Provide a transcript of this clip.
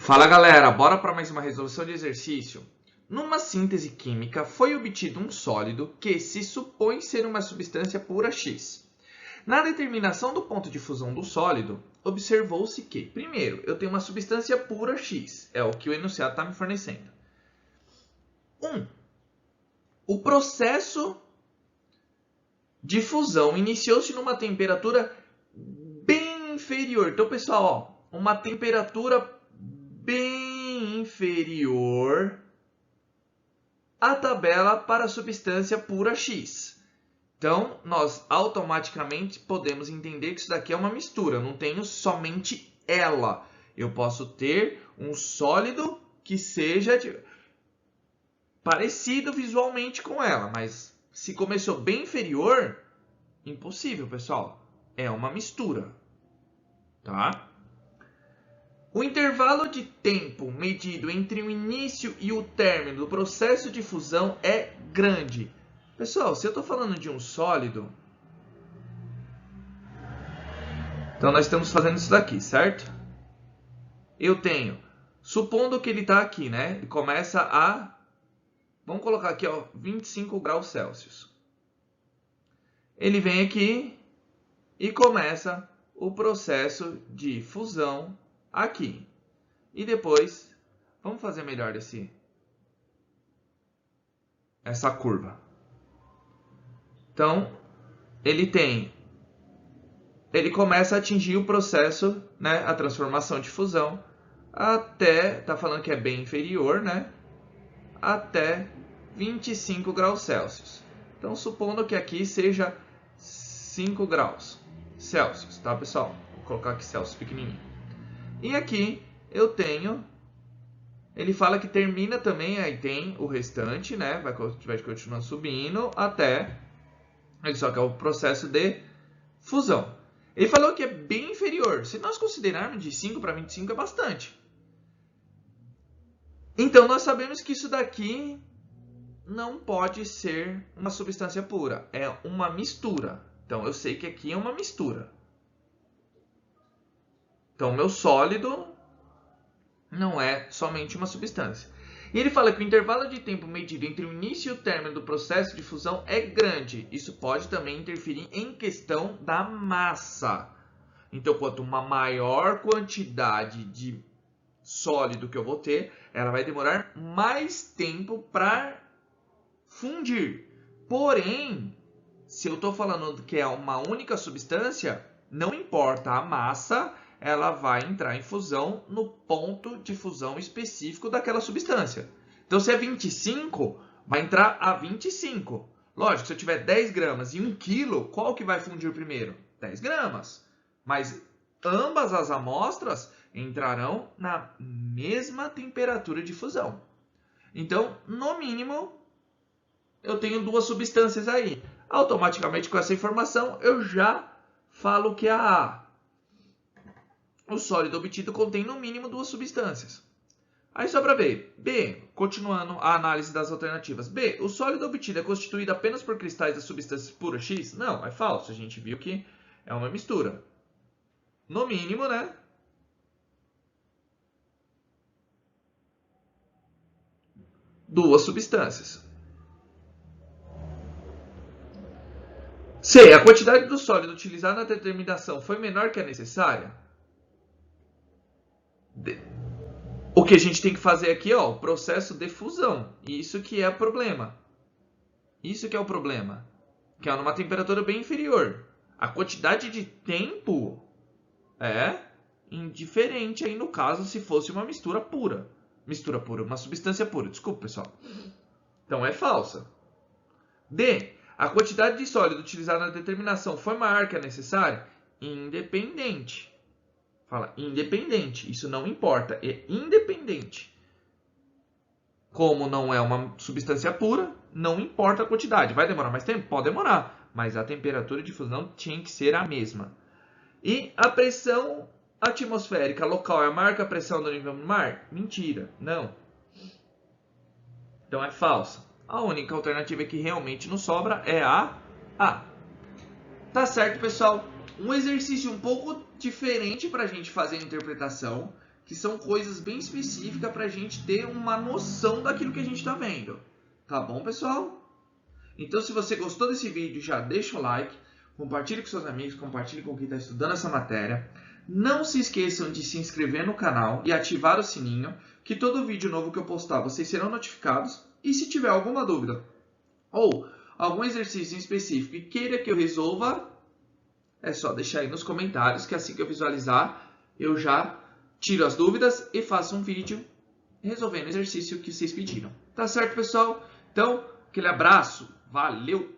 Fala galera, bora para mais uma resolução de exercício. Numa síntese química foi obtido um sólido que se supõe ser uma substância pura X. Na determinação do ponto de fusão do sólido, observou-se que, primeiro, eu tenho uma substância pura X, é o que o enunciado está me fornecendo. 1. O processo de fusão iniciou-se numa temperatura bem inferior. Então, pessoal, ó, uma temperatura bem inferior à tabela para a substância pura X. Então, nós automaticamente podemos entender que isso daqui é uma mistura. Eu não tenho somente ela. Eu posso ter um sólido que seja parecido visualmente com ela, mas se começou bem inferior, impossível, pessoal. É uma mistura, tá? O intervalo de tempo medido entre o início e o término do processo de fusão é grande. Pessoal, se eu estou falando de um sólido, então nós estamos fazendo isso daqui, certo? Eu tenho, supondo que ele está aqui, né? Ele começa a, vamos colocar aqui, ó, 25 graus Celsius. Ele vem aqui e começa o processo de fusão aqui. E depois, vamos fazer melhor essa curva. Então, ele começa a atingir o processo, né, a transformação de fusão, até, tá falando que é bem inferior, né, até 25 graus Celsius. Então, supondo que aqui seja 5 graus Celsius, tá, pessoal? Vou colocar aqui Celsius pequenininho. E aqui eu tenho, ele fala que termina também, aí tem o restante, né? Vai continuar subindo até, só que é o processo de fusão. Ele falou que é bem inferior. Se nós considerarmos de 5 para 25 é bastante. Então nós sabemos que isso daqui não pode ser uma substância pura, é uma mistura. Então eu sei que aqui é uma mistura. Então, o meu sólido não é somente uma substância. E ele fala que o intervalo de tempo medido entre o início e o término do processo de fusão é grande. Isso pode também interferir em questão da massa. Então, quanto uma maior quantidade de sólido que eu vou ter, ela vai demorar mais tempo para fundir. Porém, se eu estou falando que é uma única substância, não importa a massa, ela vai entrar em fusão no ponto de fusão específico daquela substância. Então, se é 25, vai entrar a 25. Lógico, se eu tiver 10 gramas e 1 quilo, qual que vai fundir primeiro? 10 gramas. Mas ambas as amostras entrarão na mesma temperatura de fusão. Então, no mínimo, eu tenho duas substâncias aí. Automaticamente, com essa informação, eu já falo que o sólido obtido contém no mínimo duas substâncias. Aí só para ver. B, continuando a análise das alternativas. B, o sólido obtido é constituído apenas por cristais das substâncias puras X? Não, é falso. A gente viu que é uma mistura. No mínimo, né? Duas substâncias. C, a quantidade do sólido utilizado na determinação foi menor que a necessária? O que a gente tem que fazer aqui, ó, o processo de fusão. Isso que é o problema. Isso que é o problema. Que é numa temperatura bem inferior. A quantidade de tempo é indiferente aí no caso se fosse uma mistura pura. Mistura pura, uma substância pura. Desculpa, pessoal. Então é falsa. D. A quantidade de sólido utilizada na determinação foi maior que a necessária? Independente. Fala independente, isso não importa, é independente. Como não é uma substância pura, não importa a quantidade. Vai demorar mais tempo? Pode demorar, mas a temperatura de fusão tinha que ser a mesma. E a pressão atmosférica local é maior que a pressão do nível do mar? Mentira, não. Então é falsa. A única alternativa que realmente nos sobra é a A. Tá certo, pessoal? Um exercício um pouco diferente para a gente fazer a interpretação, que são coisas bem específicas para a gente ter uma noção daquilo que a gente está vendo. Tá bom, pessoal? Então, se você gostou desse vídeo, já deixa o like, compartilhe com seus amigos, compartilhe com quem está estudando essa matéria. Não se esqueçam de se inscrever no canal e ativar o sininho, que todo vídeo novo que eu postar vocês serão notificados. E se tiver alguma dúvida ou algum exercício em específico e queira que eu resolva, é só deixar aí nos comentários, que assim que eu visualizar, eu já tiro as dúvidas e faço um vídeo resolvendo o exercício que vocês pediram. Tá certo, pessoal? Então, aquele abraço. Valeu!